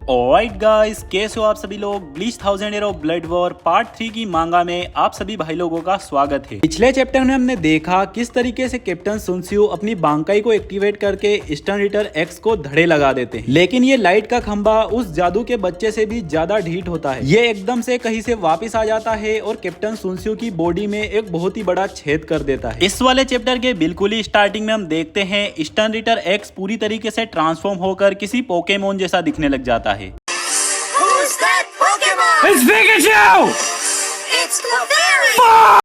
Alright guys, कैसे हो आप सभी लोग। Bleach 1000 year of blood war part 3 की मांगा में आप सभी भाई लोगों का स्वागत है। पिछले चैप्टर में हमने देखा किस तरीके से कैप्टन सुन शियू अपनी बांकाई को एक्टिवेट करके ईस्टर्न रिटर एक्स को धड़े लगा देते हैं, लेकिन ये लाइट का खंभा उस जादू के बच्चे से भी ज्यादा ढीठ होता है। ये एकदम से कहीं से वापिस आ जाता है और कैप्टन सुन शियू की बॉडी में एक बहुत ही बड़ा छेद कर देता है। इस वाले चैप्टर के बिल्कुल ही स्टार्टिंग में हम देखते हैं ईस्टर्न रिटर एक्स पूरी तरीके से ट्रांसफॉर्म होकर किसी पोकेमोन जैसा दिखने लग जाता है। Who's that Pokemon? It's Pikachu! It's Clefairy!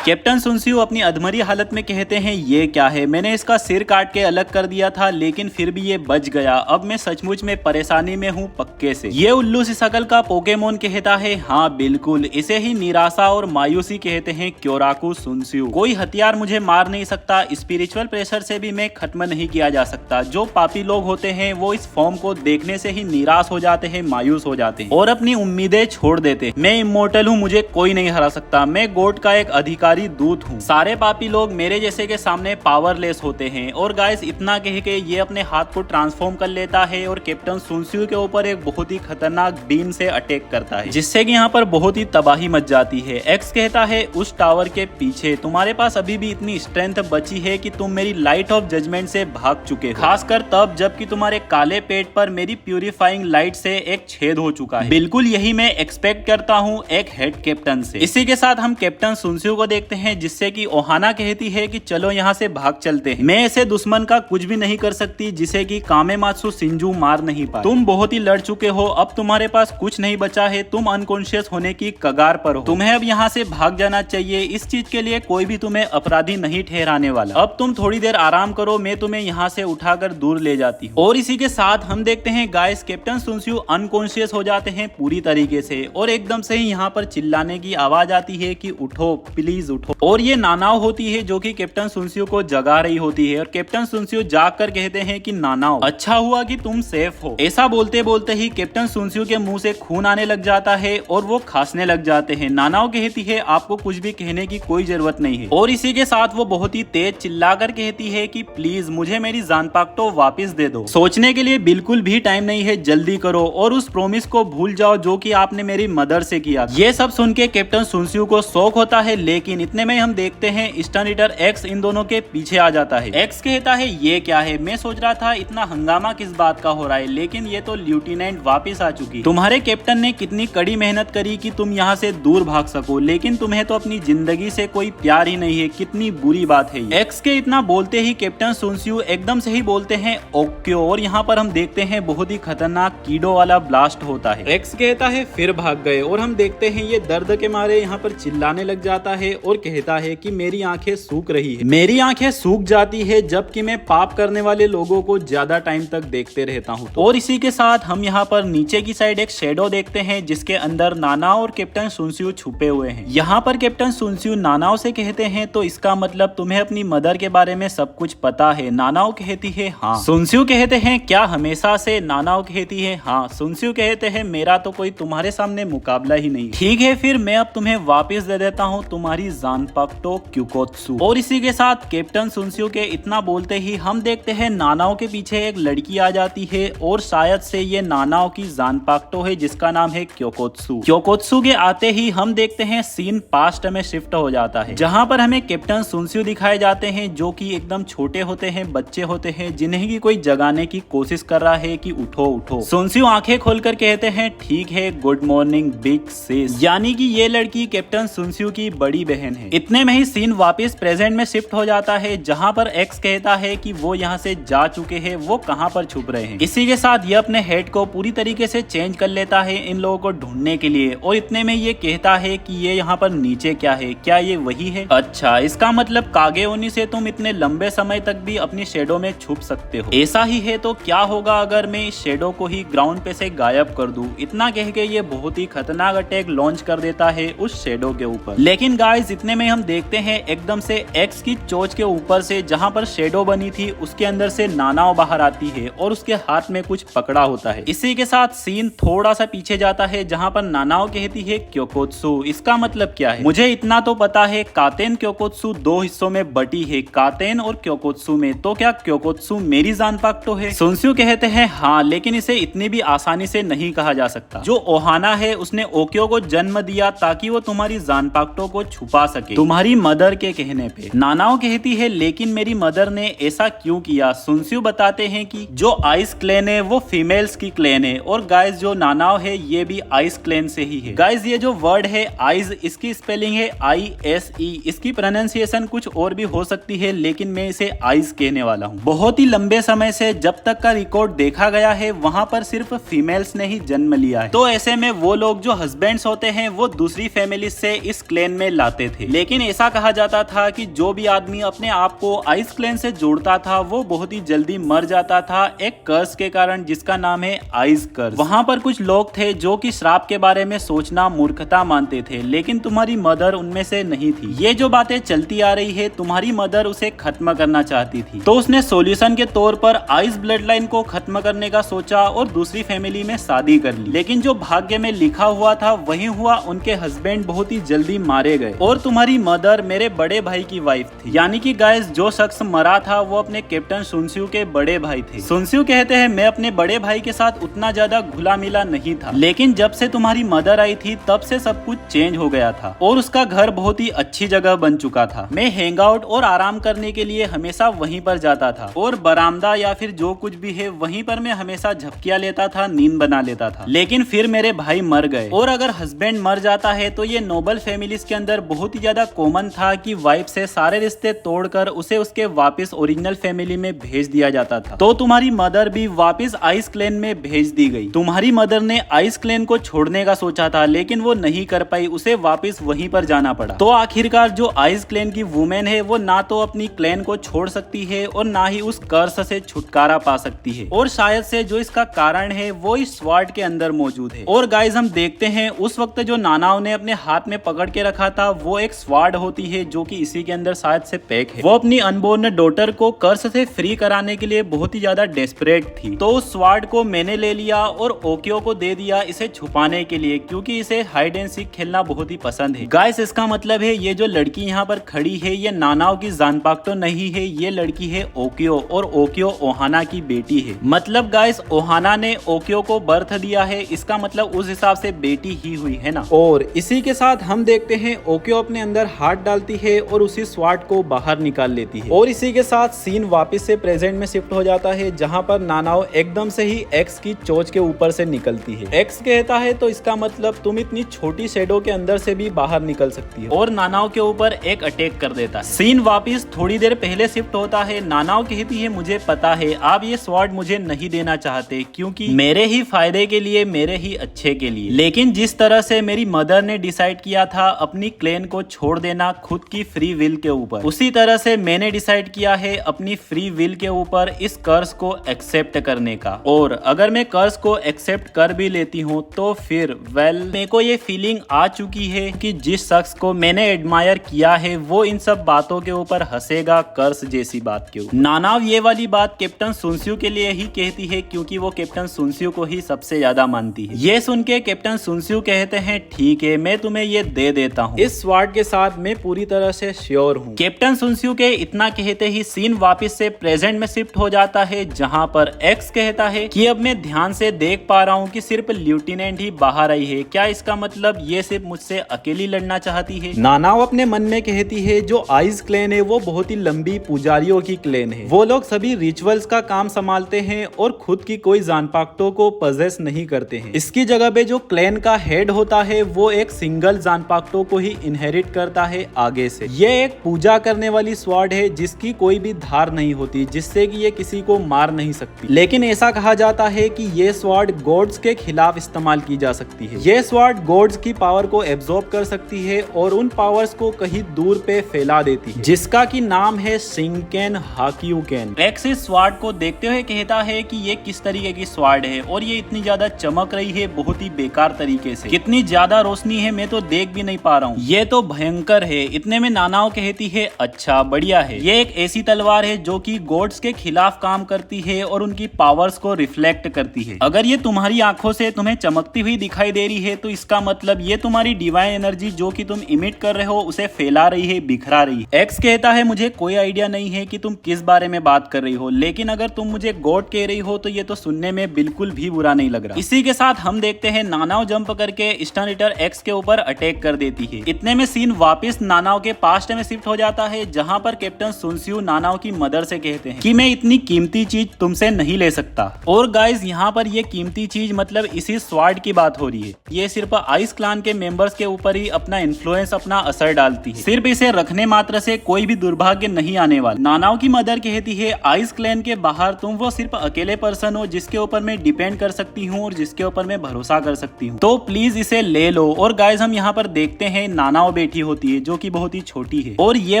Captain Sun Shiyu अपनी अधमरी हालत में कहते हैं ये क्या है, मैंने इसका सिर काट के अलग कर दिया था लेकिन फिर भी ये बच गया। अब मैं सचमुच में परेशानी में हूँ पक्के से। ये उल्लू सी शकल का पोकेमोन कहता है हाँ बिल्कुल, इसे ही निराशा और मायूसी कहते हैं क्योराकू सुन शियू। कोई हथियार मुझे मार नहीं सकता, स्पिरिचुअल प्रेशर से भी मैं खत्म नहीं किया जा सकता। जो पापी लोग होते हैं वो इस फॉर्म को देखने से ही निराश हो जाते हैं, मायूस हो जाते हैं और अपनी उम्मीदें छोड़ देते हैं। मैं इमोर्टल हूँ, मुझे कोई नहीं हरा सकता, मैं गॉड का एक अधिकारी दूत हूँ। सारे पापी लोग मेरे जैसे के सामने पावरलेस होते हैं। और गाइस इतना कह के ये अपने हाथ को ट्रांसफॉर्म कर लेता है और कैप्टन सुन शियू के ऊपर एक बहुत ही खतरनाक बीम से अटैक करता है, जिससे कि यहाँ पर बहुत ही तबाही मच जाती है। एक्स कहता है उस टावर के पीछे तुम्हारे पास अभी भी इतनी स्ट्रेंथ बची है कि तुम मेरी लाइट ऑफ जजमेंट से भाग चुके हो, खासकर तब जबकि तुम्हारे काले पेट पर मेरी प्यूरिफाइंग लाइट से एक छेद हो चुका है। बिल्कुल यही मैं एक्सपेक्ट करता हूँ एक हेड कैप्टन से। इसी के साथ हम कैप्टन सुन शियू को देखते हैं, जिससे कि ओहाना कहती है कि चलो यहाँ से भाग चलते हैं। मैं ऐसे दुश्मन का कुछ भी नहीं कर सकती जिसे कि कामेमात्सु शिंजू मार नहीं पाए। तुम बहुत ही लड़ चुके हो, अब तुम्हारे पास कुछ नहीं बचा है, तुम अनकॉन्शियस होने की कगार पर हो। तुम्हें अब यहाँ से भाग जाना चाहिए। इस चीज के लिए कोई भी तुम्हें अपराधी नहीं ठहराने वाला। अब तुम थोड़ी देर आराम करो, मैं तुम्हें यहाँ से उठाकर दूर ले जाती हूँ। और इसी के साथ हम देखते हैं गाइस कैप्टन सुन शियू अनकॉन्शियस हो जाते हैं पूरी तरीके से और एकदम से ही यहाँ पर चिल्लाने की आवाज आती है कि उठो प्लीज उठो। और ये नानाओ होती है जो कि कैप्टन सुन शियू को जगा रही होती है और कैप्टन सुन शियू जाग कर कहते हैं कि नानाओ अच्छा हुआ कि तुम सेफ हो। ऐसा बोलते बोलते ही कैप्टन सुन शियू के मुंह से खून आने लग जाता है और वो खांसने लग जाते हैं। नानाओ कहती है आपको कुछ भी कहने की कोई जरूरत नहीं है। और इसी के साथ वो बहुत ही तेज चिल्लाकर कहती है कि प्लीज मुझे मेरी जानपाक्टो वापस दे दो। सोचने के लिए बिल्कुल भी टाइम नहीं है, जल्दी करो और उस प्रोमिस को भूल जाओ जो कि आपने मेरी मदर से किया। ये सब सुन के कैप्टन सुन शियू को शौक होता है, लेकिन इतने में हम देखते हैं ईस्टर्न रिटर एक्स इन दोनों के पीछे आ जाता है। एक्स कहता है ये क्या है, मैं सोच रहा था इतना हंगामा किस बात का हो रहा है, लेकिन ये तो लेफ्टिनेंट वापस आ चुकी। तुम्हारे कैप्टन ने कितनी कड़ी मेहनत करी कि तुम यहाँ से दूर भाग सको, लेकिन तुम्हें तो अपनी जिंदगी से कोई प्यार ही नहीं है, कितनी बुरी बात है ये। एक्स के इतना बोलते ही कैप्टन सुन शियू एकदम से ही बोलते हैं ओके और यहाँ पर हम देखते हैं बहुत ही खतरनाक कीड़ों वाला ब्लास्ट होता है। एक्स कहता है फिर भाग गए और हम देखते हैं ये दर्द के मारे यहाँ पर चिल्लाने लग जाता है और कहता है कि मेरी आंखें सूख रही है, मेरी आंखें सूख जाती है जबकि मैं पाप करने वाले लोगों को ज्यादा टाइम तक देखते रहता हूँ। और इसी के साथ हम यहाँ पर नीचे की साइड एक शेडो देखते हैं जिसके अंदर नानाओ और कैप्टन सुन शियू छुपे हुए हैं। यहाँ पर कैप्टन सुन शियू नानाओ से कहते हैं तो इसका मतलब तुम्हें अपनी मदर के बारे में सब कुछ पता है। नानाओ कहती है हाँ। सुन शियू कहते हैं क्या हमेशा से। नानाओ कहती है हाँ। सुन शियू कहते हैं मेरा तो कोई तुम्हारे सामने मुकाबला ही नहीं। ठीक है फिर मैं अब तुम्हें वापिस दे देता हूँ तुम्हारी जानपाक्टो क्यूकोत्सु। और इसी के साथ कैप्टन सुन शियू के इतना बोलते ही हम देखते हैं नानाओ के पीछे एक लड़की आ जाती है और शायद से ये नानाओ की जानपाक्टो है जिसका नाम है क्योकोत्सु। क्योकोत्सु के आते ही हम देखते हैं सीन पास्ट में शिफ्ट हो जाता है, जहाँ पर हमें कैप्टन सुन शियू दिखाए जाते हैं जो कि एकदम छोटे होते हैं, बच्चे होते हैं जिन्हें की कोई जगाने की कोशिश कर रहा है कि उठो उठो। सुन शियू आंखें खोलकर कहते हैं ठीक है गुड मॉर्निंग बिग सिस, यानी कि ये लड़की कैप्टन सुन शियू की बड़ी बहन है। इतने में ही सीन वापस प्रेजेंट में शिफ्ट हो जाता है, जहां पर एक्स कहता है कि वो यहां से जा चुके हैं, वो कहां पर छुप रहे हैं। इसी के साथ ये अपने हेड को पूरी तरीके से चेंज कर लेता है इन लोगों को ढूंढने के लिए। और इतने में ये कहता है कि ये यहाँ पर नीचे क्या है, क्या ये वही है? अच्छा इसका मतलब कागेओनी से तुम इतने लंबे समय तक भी अपनी शेडो में छुप सकते हो। ऐसा ही है तो क्या होगा अगर मैं इस शेडो को ही ग्राउंड पे से गायब कर दूं। इतना कह के ये बहुत ही खतरनाक अटैक लॉन्च कर देता है उस शेडो के ऊपर। लेकिन गाइस इतने में हम देखते हैं एकदम से एक्स की चोंच के ऊपर से जहाँ पर शेडो बनी थी उसके अंदर से नानाओ बाहर आती है और उसके हाथ में कुछ पकड़ा होता है। इसी के साथ सीन थोड़ा सा पीछे जाता है जहाँ पर नानाओ कहती है क्योकोत्सु। इसका मतलब क्या है? मुझे इतना तो पता है कातेन क्योकोत्सु दो हिस्सों में बटी है, कातेन और क्योकोत्सु में। तो क्या क्योकोत्सु मेरी जानपाक्टो है? सुनस्यू कहते हैं हाँ, लेकिन इसे इतनी भी आसानी से नहीं कहा जा सकता। जो ओहाना है उसने ओक्यो को जन्म दिया ताकि वो तुम्हारी जानपाक्टो को छुपा सके, तुम्हारी मदर के कहने पे। नानाओ कहती है लेकिन मेरी मदर ने ऐसा क्यों किया? सुनस्यू बताते हैं कि जो आइस क्लैन है वो फीमेल्स की क्लैन है और गाइस जो नानाओ है ये भी आइस क्लैन से ही है। गाइस ये जो वर्ड है आइस, इसकी स्पेलिंग है ISE। इसकी प्रोनाउंसिएशन कुछ और भी हो सकती है लेकिन मैं इसे आइस कहने वाला हूँ। बहुत ही लंबे समय से जब तक का रिकॉर्ड देखा गया है वहाँ पर सिर्फ फीमेल्स ने ही जन्म लिया है। तो ऐसे में वो लोग जो हस्बैंड्स होते हैं वो दूसरी फैमिली से इस क्लैन में लाते थे। लेकिन ऐसा कहा जाता था कि जो भी आदमी अपने आप को आइस क्लैन से जोड़ता था वो बहुत ही जल्दी मर जाता था एक कर्स के कारण जिसका नाम है आइस कर्स। वहाँ पर कुछ लोग थे जो कि श्राप के बारे में सोचना मूर्खता मानते थे, लेकिन तुम्हारी मदर उनमें से नहीं थी। ये जो बातें चलती आ रही है तुम्हारी मदर उसे खत्म करना चाहती थी, तो उसने सॉल्यूशन के तौर पर आइस ब्लड लाइन को खत्म करने का सोचा और दूसरी फैमिली में शादी कर ली। लेकिन जो भाग्य में लिखा हुआ था वही हुआ, उनके हस्बैंड बहुत ही जल्दी मारे गए और तुम्हारी मदर मेरे बड़े भाई की वाइफ थी। यानी कि गाइस जो शख्स मरा था वो अपने कैप्टन सुनस्यू के बड़े भाई थे। सुनस्यू कहते हैं मैं अपने बड़े भाई के साथ उतना ज्यादा घुला मिला नहीं था, लेकिन जब से तुम्हारी मदर आई थी तब से सब कुछ चेंज हो गया था और उसका घर बहुत ही अच्छी जगह बन चुका था। मैं हैंग आउट और आराम करने के लिए हमेशा वहीं पर जाता था और बरामदा या फिर जो कुछ भी है वहीं पर मैं हमेशा झपकिया लेता था, नींद बना लेता था। लेकिन फिर मेरे भाई मर गए और अगर हस्बैंड मर जाता है तो ये नोबल फैमिलीज के अंदर बहुत ही ज्यादा कॉमन था कि वाइफ से सारे रिश्ते तोड़कर उसे उसके वापस ओरिजिनल फैमिली में भेज दिया जाता था। तो तुम्हारी मदर भी वापस आइस क्लैन में भेज दी गई। तुम्हारी मदर ने आइस क्लैन को छोड़ने का सोचा था लेकिन वो नहीं कर पाई, उसे वापस वहीं पर जाना पड़ा। तो आखिरकार जो आइस क्लैन की वुमेन है वो ना तो अपनी क्लैन को छोड़ सकती है और ना ही उस कर्स से छुटकारा पा सकती है, और शायद से जो इसका कारण है वो इस स्वार्ड के अंदर मौजूद है। और गाइस हम देखते हैं उस वक्त जो नानाओ ने अपने हाथ में पकड़ के रखा था वो एक स्वार्ड होती है जो कि इसी के अंदर शायद से पैक है। वो अपनी अनबोर्न डॉटर को कर्स से फ्री कराने के लिए बहुत ही ज्यादा डेस्परेट थी। तो उस स्वार्ड को मैंने ले लिया और ओक्यो को दे दिया इसे छुपाने के लिए, क्योंकि इसे हाइड एंड सीक खेलना बहुत ही पसंद है। गाइस इसका मतलब है ये जो लड़की यहाँ पर खड़ी है ये नानाओ की जानपाक्टो नहीं है, ये लड़की है ओक्यो, और ओक्यो ओहाना की बेटी है। मतलब गाइस ओहाना ने ओक्यो को बर्थ दिया है, इसका मतलब उस हिसाब से बेटी ही हुई है ना। और इसी के साथ हम देखते हैं ओक्यो अपने अंदर हाथ डालती है और उसी स्वार्ड को बाहर निकाल लेती है, और इसी के साथ सीन वापस से प्रेजेंट में शिफ्ट हो जाता है जहाँ पर नानाओ एकदम से ही एक्स की चोंच के ऊपर से निकलती है। एक्स कहता है तो इसका मतलब तुम इतनी छोटी शेडो के अंदर से भी बाहर निकल सकती हो, और नानाओ के ऊपर एक अटैक कर देता है। सीन वापस थोड़ी देर पहले शिफ्ट होता है। नानाओ कहती है मुझे पता है आप ये स्वार्ड मुझे नहीं देना चाहते क्योंकि मेरे ही फायदे के लिए, मेरे ही अच्छे के लिए, लेकिन जिस तरह से मेरी मदर ने डिसाइड किया था अपनी क्लैन को छोड़ देना खुद की फ्री विल के ऊपर, उसी तरह से मैंने डिसाइड किया है अपनी फ्री विल के ऊपर इस कर्स को एक्सेप्ट करने का। और अगर मैं कर्स को एक्सेप्ट कर भी लेती हूँ तो फिर मेरे को ये फीलिंग आ चुकी है कि जिस शख्स को मैंने एडमायर किया है वो इन सब बातों के ऊपर हंसेगा, कर्स जैसी बात के ऊपर। नानाओ ये वाली बात कैप्टन सुनस्यू के लिए ही कहती है क्योंकि वो कैप्टन सुनस्यू को ही सबसे ज्यादा मानती है। ये सुन के कैप्टन सुनस्यू कहते हैं ठीक है मैं तुम्हें ये दे देता हूँ, इस स्वार्ड के साथ मैं पूरी तरह से श्योर हूँ। कैप्टन सुनस्यू के इतना कहते ही सीन वापस से प्रेजेंट में शिफ्ट हो जाता है जहाँ पर एक्स कहता है कि अब मैं ध्यान से देख पा रहा हूँ कि सिर्फ लेफ्टिनेंट ही बाहर आई है, क्या इसका मतलब ये सिर्फ मुझसे अकेली लड़ना चाहती है? नानाओ अपने मन में कहती है जो आइस क्लैन है वो बहुत ही लंबी पुजारियों की क्लैन है, वो लोग सभी रिचुअल्स का काम संभालते हैं और खुद की कोई जानपाक्टो को पजेस नहीं करते हैं। इसकी जगह पे जो क्लैन का हेड होता है वो एक सिंगल जानपाक्टो को ही इनहेरिट करता है आगे से। ये एक पूजा करने वाली स्वार्ड है जिसकी कोई भी धार नहीं होती, जिससे कि ये किसी को मार नहीं सकती, लेकिन ऐसा कहा जाता है कि ये स्वार्ड गॉड्स के खिलाफ इस्तेमाल की जा सकती है। ये स्वार्ड गॉड्स की पावर को एब्जॉर्ब कर सकती है और उन पावर्स को कहीं दूर पे फैला देती है, जिसका की नाम है शिंकेन हाक्यूकेन। एक्स इस स्वार्ड को देखते हुए कहता है कि ये किस तरीके की स्वार्ड है और ये इतनी ज्यादा चमक रही है बहुत ही बेकार तरीके से, कितनी ज्यादा रोशनी है मैं तो देख भी नहीं पा रहा हूँ, ये तो तो भयंकर है। इतने में नानाओ कहती है अच्छा बढ़िया है, ये एक ऐसी तलवार है जो कि गॉड्स के खिलाफ काम करती है और उनकी पावर्स को रिफ्लेक्ट करती है। अगर ये तुम्हारी आंखों से तुम्हें चमकती हुई दिखाई दे रही है तो इसका मतलब ये तुम्हारी डिवाइन एनर्जी जो कि तुम इमिट कर रहे हो उसे फैला रही है, बिखरा रही है। एक्स कहता है मुझे कोई आइडिया नहीं है कि तुम किस बारे में बात कर रही हो, लेकिन अगर तुम मुझे गॉड कह रही हो तो ये तो सुनने में बिल्कुल भी बुरा नहीं लग रहा। इसी के साथ हम देखते हैं नानाओ जंप करके स्टर्न ईटर एक्स के ऊपर अटैक कर देती है। इतने में सीन वापस नानाओ के पास्ट में शिफ्ट हो जाता है, जहां पर कैप्टन सुनसियू नानाओ की मदर से कहते हैं कि मैं इतनी कीमती चीज तुमसे नहीं ले सकता। और गाइस यहाँ पर ये कीमती चीज मतलब इसी स्वार्ड की बात हो रही है। ये सिर्फ आइस क्लान के मेंबर्स के ऊपर ही अपना इन्फ्लुएंस, अपना असर डालती है। सिर्फ इसे रखने मात्र से कोई भी दुर्भाग्य नहीं आने वाला। नानाओ की मदर कहती है आइस क्लैन के बाहर तुम वो सिर्फ अकेले पर्सन हो जिसके ऊपर मैं डिपेंड कर सकती हूँ और जिसके ऊपर मैं भरोसा कर सकती हूँ, तो प्लीज इसे ले लो। और गाइस हम यहाँ पर देखते हैं नानाओ बैठी होती है जो कि बहुत ही छोटी है और ये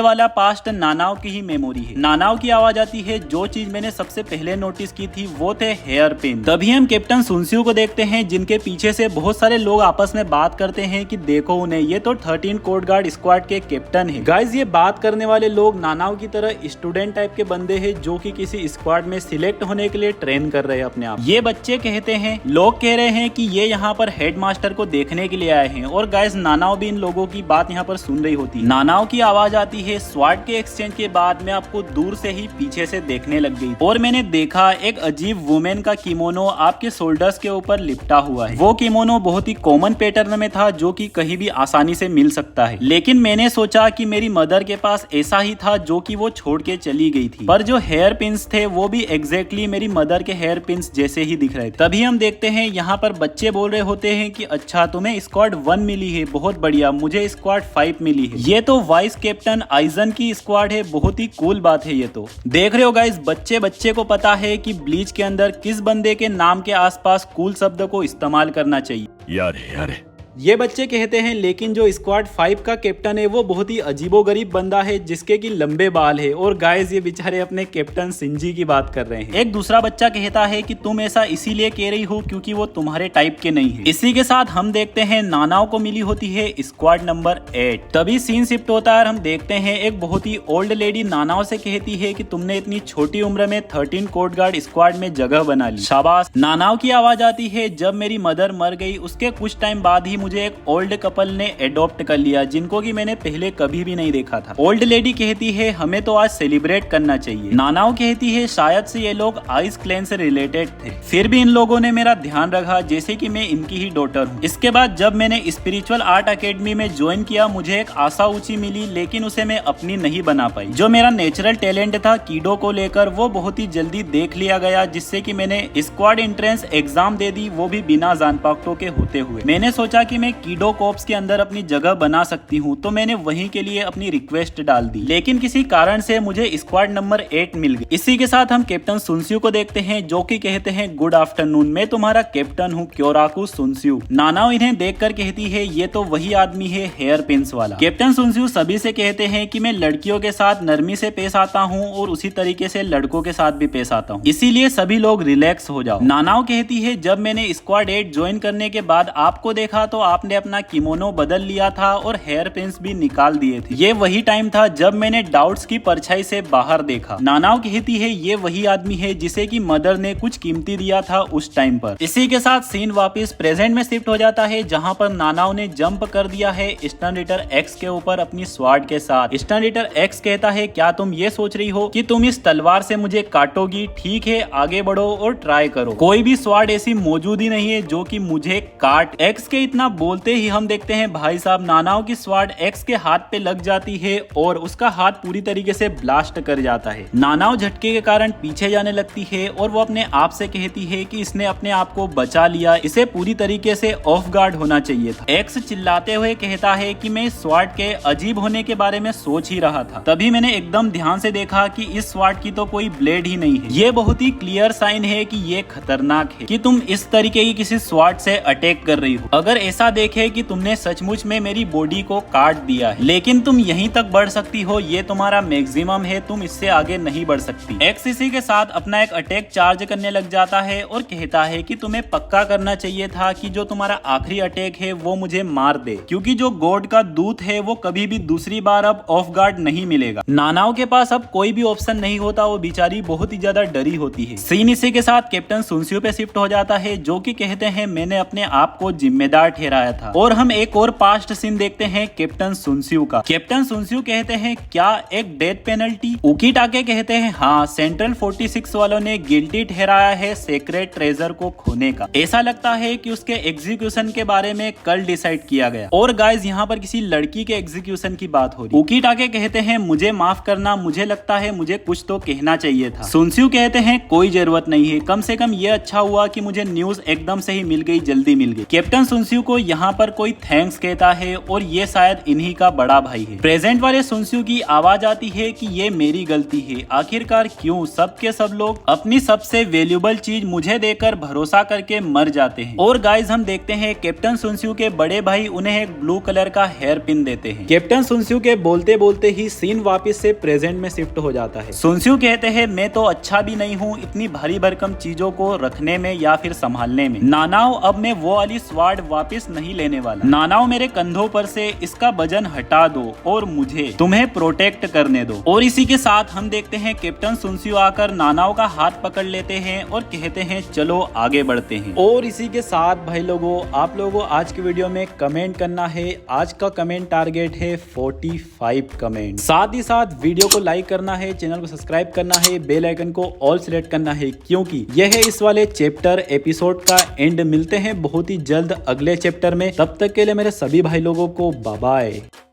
वाला पास्ट नानाओ की ही मेमोरी है। नानाओ की आवाज आती है, जो चीज मैंने सबसे पहले नोटिस की थी वो थे हेयर पिन। तभी हम कैप्टन सुनसियू को देखते हैं जिनके पीछे से बहुत सारे लोग आपस में बात करते हैं कि देखो उन्हें, ये तो 13 कोड गार्ड स्क्वाड के कैप्टन है। गाइस ये बात करने वाले लोग नानाओ की तरह स्टूडेंट टाइप के बंदे हैं जो कि किसी स्क्वाड में सिलेक्ट होने के लिए ट्रेन कर रहे हैं अपने आप। ये बच्चे कहते हैं, लोग कह रहे हैं कि ये यहाँ पर हेडमास्टर को देखने के लिए आए हैं। और गाइस नानाओ भी इन लोगों की बात यहाँ पर सुन रही होती है। नानाओ की आवाज आती है, स्वार्ड के एक्सचेंज के बाद मैं आपको दूर से ही पीछे से देखने लग गई और मैंने देखा एक अजीब वुमेन का किमोनो आपके शोल्डर्स के ऊपर लिपटा हुआ है। वो किमोनो बहुत ही कॉमन पैटर्न में था जो कि कहीं भी आसानी से मिल सकता है, लेकिन मैंने सोचा कि मेरी मदर के पास ऐसा ही था जो कि वो छोड़ के चली गई थी। पर जो हेयर पिन्स थे वो भी एग्जैक्टली मेरी मदर के हेयर पिन्स जैसे ही दिख रहे थे। तभी हम देखते हैं यहाँ पर बच्चे बोल रहे होते हैं कि अच्छा तुम्हें स्क्वाड 1 मिली है, बहुत बढ़िया, मुझे स्क्वाड 5 मिली है। ये तो वाइस कैप्टन आइजन की स्क्वाड है, बहुत ही कूल बात है। ये तो देख रहे हो गाइस, बच्चे को पता है कि ब्लीच के अंदर किस बंदे के नाम के आसपास कूल शब्द को इस्तेमाल करना चाहिए। यार ये बच्चे कहते हैं लेकिन जो स्क्वाड 5 का कैप्टन है वो बहुत ही अजीबोगरीब बंदा है जिसके की लंबे बाल है। और गाइस ये बेचारे अपने कैप्टन सिंजी की बात कर रहे हैं। एक दूसरा बच्चा कहता है कि तुम ऐसा इसीलिए कह रही हो क्योंकि वो तुम्हारे टाइप के नहीं है। इसी के साथ हम देखते हैं नानाओ को मिली होती है स्क्वाड नंबर 8। तभी सीन शिफ्ट होता है और हम देखते हैं एक बहुत ही ओल्ड लेडी नानाओ से कहती है कि तुमने इतनी छोटी उम्र में 13 कोड गार्ड स्क्वाड में जगह बना ली, शाबाश। नानाओ की आवाज आती है, जब मेरी मदर मर गई उसके कुछ टाइम बाद ही मुझे एक ओल्ड कपल ने एडॉप्ट कर लिया जिनको कि मैंने पहले कभी भी नहीं देखा था। ओल्ड लेडी कहती है हमें तो आज सेलिब्रेट करना चाहिए। नानाओ कहती है शायद से ये लोग आइस क्लैन से रिलेटेड थे, फिर भी इन लोगों ने मेरा ध्यान रखा जैसे कि मैं इनकी ही डॉटर हूँ। इसके बाद जब मैंने स्पिरिचुअल आर्ट अकेडमी में ज्वाइन किया मुझे एक आशा ऊंची मिली, लेकिन उसे मैं अपनी नहीं बना पाई। जो मेरा नेचुरल टैलेंट था कीडो को लेकर वो बहुत ही जल्दी देख लिया गया, जिससे कि मैंने स्क्वाड एंट्रेंस एग्जाम दे दी, वो भी बिना जानपाक्टो के होते हुए। मैंने सोचा कि मैं कीडो कॉर्प्स के अंदर अपनी जगह बना सकती हूँ, तो मैंने वहीं के लिए अपनी रिक्वेस्ट डाल दी, लेकिन किसी कारण से मुझे स्क्वाड नंबर 8 मिल गई। इसी के साथ हम कैप्टन सुनसियू को देखते हैं जो कि कहते हैं गुड आफ्टरनून, मैं तुम्हारा कैप्टन हूँ क्योराकू सुनसियू। नानाओ इन्हें देखकर कहती है ये तो वही आदमी है हेयर पिन्स वाला। कैप्टन सुनसियू सभी से कहते हैं कि मैं लड़कियों के साथ नरमी से पेश आता हूँ और उसी तरीके से लड़कों के साथ भी पेश आता हूँ, इसीलिए सभी लोग रिलैक्स हो जाओ। नानाओ कहती है जब मैंने स्क्वाड 8 ज्वाइन करने के बाद आपको देखा तो आपने अपना किमोनो बदल लिया था और हेयर पिन्स भी निकाल दिए थे। ये वही टाइम था जब मैंने डाउट्स की परछाई से बाहर देखा। नानाओ कहती है ये वही आदमी है जिसे की मदर ने कुछ कीमती दिया था उस टाइम पर। इसी के साथ सीन वापस प्रेजेंट में शिफ्ट हो जाता है जहाँ पर नानाओ ने जंप कर दिया है स्टर्न ईटर एक्स के ऊपर अपनी स्वार्ड के साथ। स्टर्न ईटर एक्स कहता है क्या तुम ये सोच रही हो कि तुम इस तलवार से मुझे काटोगी? ठीक है आगे बढ़ो और ट्राई करो, कोई भी स्वार्ड ऐसी मौजूद ही नहीं है जो कि मुझे काट। एक्स के इतना बोलते ही हम देखते हैं भाई साहब नानाओ की स्वार्ड एक्स के हाथ पे लग जाती है और उसका हाथ पूरी तरीके से ब्लास्ट कर जाता है। नानाओ झटके के कारण पीछे जाने लगती है और वो अपने आप से कहती है कि इसने अपने आप को बचा लिया, इसे पूरी तरीके से ऑफ गार्ड होना चाहिए था। एक्स चिल्लाते हुए कहता है कि मैं इस स्वार्ड के अजीब होने के बारे में सोच ही रहा था, तभी मैंने एकदम ध्यान से देखा कि इस स्वार्ड की तो कोई ब्लेड ही नहीं है। ये बहुत ही क्लियर साइन है कि ये खतरनाक है कि तुम इस तरीके की किसी स्वार्ड से अटैक कर रही हो। अगर ऐसा ऐसा देखे कि तुमने सचमुच में मेरी बॉडी को काट दिया है, लेकिन तुम यहीं तक बढ़ सकती हो, ये तुम्हारा मैक्सिमम है, तुम इससे आगे नहीं बढ़ सकती। एक्स इसी के साथ अपना एक अटैक चार्ज करने लग जाता है और कहता है कि तुम्हें पक्का करना चाहिए था कि जो तुम्हारा आखिरी अटैक है वो मुझे मार दे, क्योंकि जो गॉड का दूत है वो कभी भी दूसरी बार अब ऑफ गार्ड नहीं मिलेगा। नानाओ के पास अब कोई भी ऑप्शन नहीं होता, वो बेचारी बहुत ही ज्यादा डरी होती है। सीन इसी के साथ कैप्टन सुनसियो पे शिफ्ट हो जाता है, जो कि कहते हैं मैंने अपने आप को जिम्मेदार ठहराया था। और हम एक और पास्ट सीन देखते हैं कैप्टन सुनसियो का। कैप्टन सुनसियो कहते हैं क्या एक डेथ पेनल्टी? उकीटाके कहते हैं हाँ, सेंट्रल 46 वालों ने गिल्टी ठहराया है सेक्रेट ट्रेजर को खोने का। ऐसा लगता है कि उसके एग्जीक्यूशन के बारे में कल डिसाइड किया गया। और गाइज यहाँ पर किसी लड़की के एग्जीक्यूशन की बात हो रही। उकीटाके कहते हैं मुझे माफ करना, मुझे लगता है मुझे कुछ तो कहना चाहिए था। सुनसियो कहते हैं कोई जरूरत नहीं है, कम से कम ये अच्छा हुआ कि मुझे न्यूज एकदम से ही मिल गई, जल्दी मिल गई। कैप्टन सुनसियो को यहाँ पर कोई थैंक्स कहता है और ये शायद इन्हीं का बड़ा भाई है। प्रेजेंट वाले सुनसियो की आवाज आती है कि ये मेरी गलती है, आखिरकार क्यों सब के सब लोग अपनी सबसे वैल्यूबल चीज मुझे देकर भरोसा करके मर जाते हैं। और गाइज हम देखते हैं कैप्टन सुनसियो के बड़े भाई उन्हें एक ब्लू कलर का हेयर पिन देते हैं। कैप्टन सुनसियो के बोलते बोलते ही सीन वापस से प्रेजेंट में शिफ्ट हो जाता है। सुनसियो कहते हैं मैं तो अच्छा भी नहीं हूँ इतनी भारी भरकम चीजों को रखने में या फिर संभालने में। नानाओ अब मैं वो वाली स्वार्ड वापस नहीं लेने वाला। नानाओ मेरे कंधों पर से इसका वजन हटा दो और मुझे तुम्हें प्रोटेक्ट करने दो। और इसी के साथ हम देखते हैं कैप्टन सुनसियो आकर नानाओ का हाथ पकड़ लेते हैं और कहते हैं चलो आगे बढ़ते हैं। और इसी के साथ भाई लोगों, आप लोगों को आज की वीडियो में कमेंट करना है। आज का कमेंट टारगेट है 45 कमेंट। साथ ही साथ वीडियो को लाइक करना है, चैनल को सब्सक्राइब करना है, बेल आइकन को ऑल सिलेक्ट करना है, क्योंकि यह है इस वाले चैप्टर एपिसोड का एंड। मिलते हैं बहुत ही जल्द अगले चैप्टर में, तब तक के लिए मेरे सभी भाई लोगों को बाय बाय।